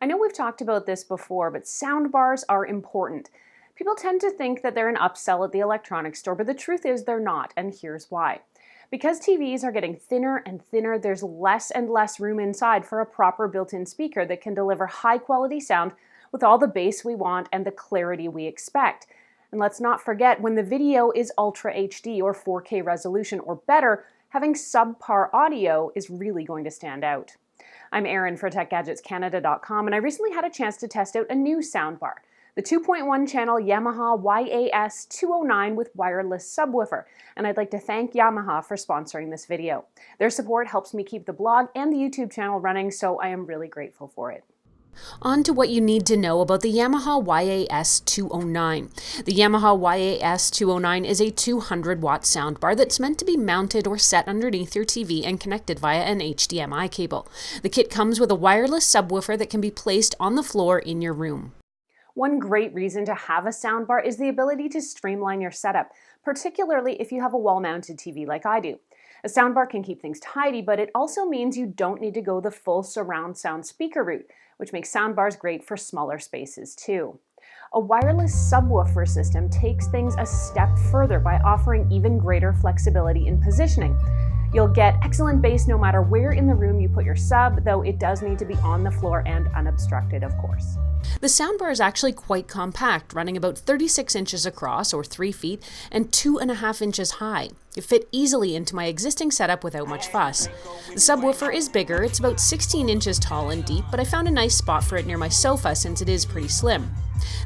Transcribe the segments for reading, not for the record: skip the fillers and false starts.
I know we've talked about this before, but sound bars are important. People tend to think that they're an upsell at the electronics store, but the truth is they're not, and here's why. Because TVs are getting thinner and thinner, there's less and less room inside for a proper built-in speaker that can deliver high-quality sound with all the bass we want and the clarity we expect. And let's not forget, when the video is Ultra HD or 4K resolution or better, having subpar audio is really going to stand out. I'm Erin for TechGadgetsCanada.com, and I recently had a chance to test out a new soundbar, the 2.1 channel Yamaha YAS-209 with wireless subwoofer, and I'd like to thank Yamaha for sponsoring this video. Their support helps me keep the blog and the YouTube channel running, so I am really grateful for it. On to what you need to know about the Yamaha YAS-209. The Yamaha YAS-209 is a 200-watt soundbar that's meant to be mounted or set underneath your TV and connected via an HDMI cable. The kit comes with a wireless subwoofer that can be placed on the floor in your room. One great reason to have a soundbar is the ability to streamline your setup, particularly if you have a wall-mounted TV like I do. A soundbar can keep things tidy, but it also means you don't need to go the full surround sound speaker route, which makes soundbars great for smaller spaces too. A wireless subwoofer system takes things a step further by offering even greater flexibility in positioning. You'll get excellent bass no matter where in the room you put your sub, though it does need to be on the floor and unobstructed, of course. The soundbar is actually quite compact, running about 36 inches across, or 3 feet, and 2.5 inches high. It fit easily into my existing setup without much fuss. The subwoofer is bigger, it's about 16 inches tall and deep, but I found a nice spot for it near my sofa since it is pretty slim.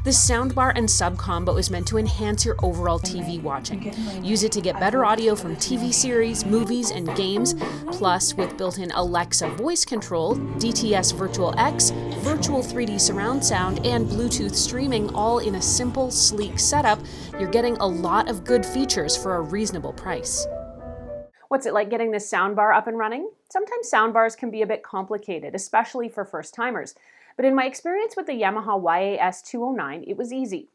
This soundbar and sub combo is meant to enhance your overall TV watching. Use it to get better audio from TV series, movies, and games. Plus, with built-in Alexa voice control, DTS Virtual X, virtual 3D surround sound, and Bluetooth streaming all in a simple, sleek setup, you're getting a lot of good features for a reasonable price. What's it like getting this soundbar up and running? Sometimes soundbars can be a bit complicated, especially for first-timers. But in my experience with the Yamaha YAS-209, it was easy.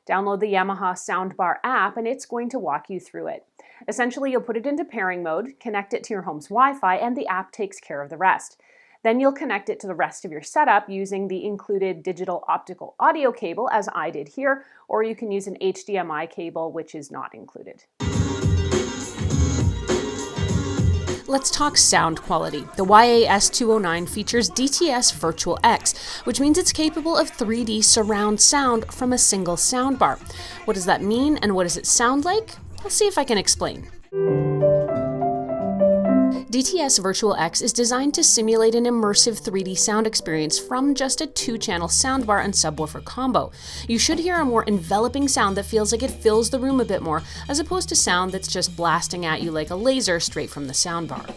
Download the Yamaha Soundbar app and it's going to walk you through it. Essentially, you'll put it into pairing mode, connect it to your home's Wi-Fi, and the app takes care of the rest. Then you'll connect it to the rest of your setup using the included digital optical audio cable, as I did here, or you can use an HDMI cable, which is not included. Let's talk sound quality. The YAS-209 features DTS Virtual X, which means it's capable of 3D surround sound from a single soundbar. What does that mean and what does it sound like? I'll see if I can explain. DTS Virtual X is designed to simulate an immersive 3D sound experience from just a 2-channel soundbar and subwoofer combo. You should hear a more enveloping sound that feels like it fills the room a bit more, as opposed to sound that's just blasting at you like a laser straight from the soundbar.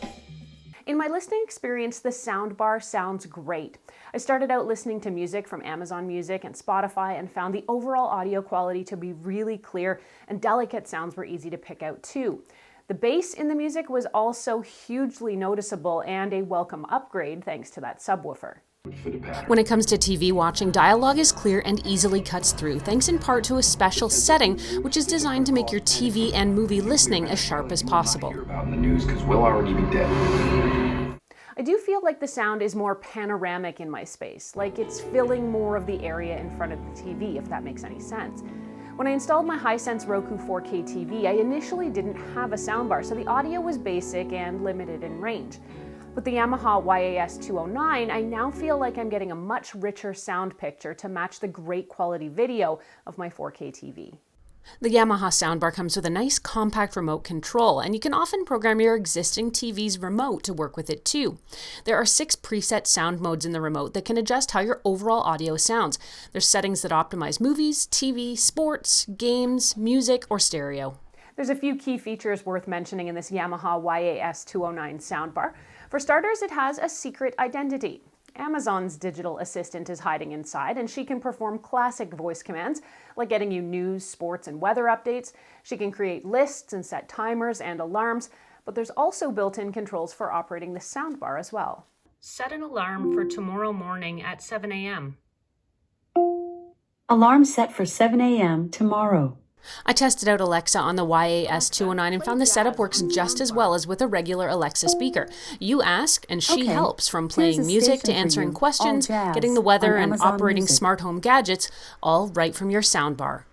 In my listening experience, the soundbar sounds great. I started out listening to music from Amazon Music and Spotify and found the overall audio quality to be really clear, and delicate sounds were easy to pick out too. The bass in the music was also hugely noticeable and a welcome upgrade thanks to that subwoofer. When it comes to TV watching, Dialog is clear and easily cuts through, thanks in part to a special setting which is designed to make your TV and movie listening as sharp as possible. I do feel like the sound is more panoramic in my space, like it's filling more of the area in front of the TV, if that makes any sense. When I installed my Hisense Roku 4K TV, I initially didn't have a soundbar, so the audio was basic and limited in range. With the Yamaha YAS-209, I now feel like I'm getting a much richer sound picture to match the great quality video of my 4K TV. The Yamaha soundbar comes with a nice compact remote control, and you can often program your existing TV's remote to work with it too. There are 6 preset sound modes in the remote that can adjust how your overall audio sounds. There's settings that optimize movies, TV, sports, games, music, or stereo. There's a few key features worth mentioning in this Yamaha YAS-209 soundbar. For starters, it has a secret identity. Amazon's digital assistant is hiding inside, and she can perform classic voice commands like getting you news, sports, and weather updates. She can create lists and set timers and alarms, but there's also built-in controls for operating the soundbar as well. Set an alarm for tomorrow morning at 7 a.m. Alarm set for 7 a.m. tomorrow. I tested out Alexa on the YAS-209 and found the setup works just as well as with a regular Alexa speaker. You ask, and she helps, from playing music to answering questions, getting the weather, and operating smart home gadgets, all right from your soundbar.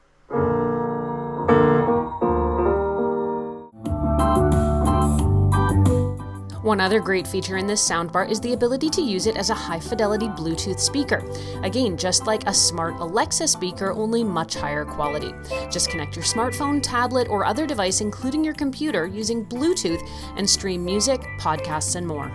One other great feature in this soundbar is the ability to use it as a high-fidelity Bluetooth speaker. Again, just like a smart Alexa speaker, only much higher quality. Just connect your smartphone, tablet, or other device, including your computer, using Bluetooth and stream music, podcasts, and more.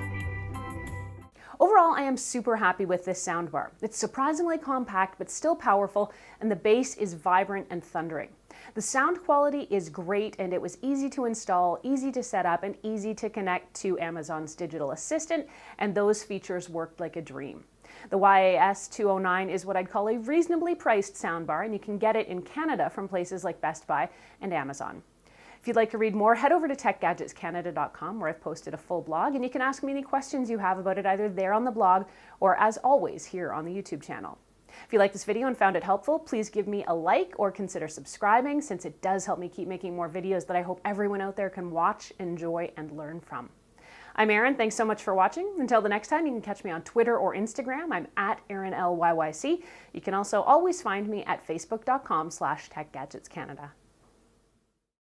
Overall, I am super happy with this soundbar. It's surprisingly compact, but still powerful, and the bass is vibrant and thundering. The sound quality is great, and it was easy to install, easy to set up, and easy to connect to Amazon's digital assistant, and those features worked like a dream. The YAS-209 is what I'd call a reasonably priced soundbar, and you can get it in Canada from places like Best Buy and Amazon. If you'd like to read more, head over to techgadgetscanada.com, where I've posted a full blog, and you can ask me any questions you have about it either there on the blog or, as always, here on the YouTube channel. If you liked this video and found it helpful, please give me a like or consider subscribing, since it does help me keep making more videos that I hope everyone out there can watch, enjoy, and learn from. I'm Erin. Thanks so much for watching. Until the next time, you can catch me on Twitter or Instagram. I'm at ErinLYYC. You can also always find me at facebook.com/techgadgetscanada.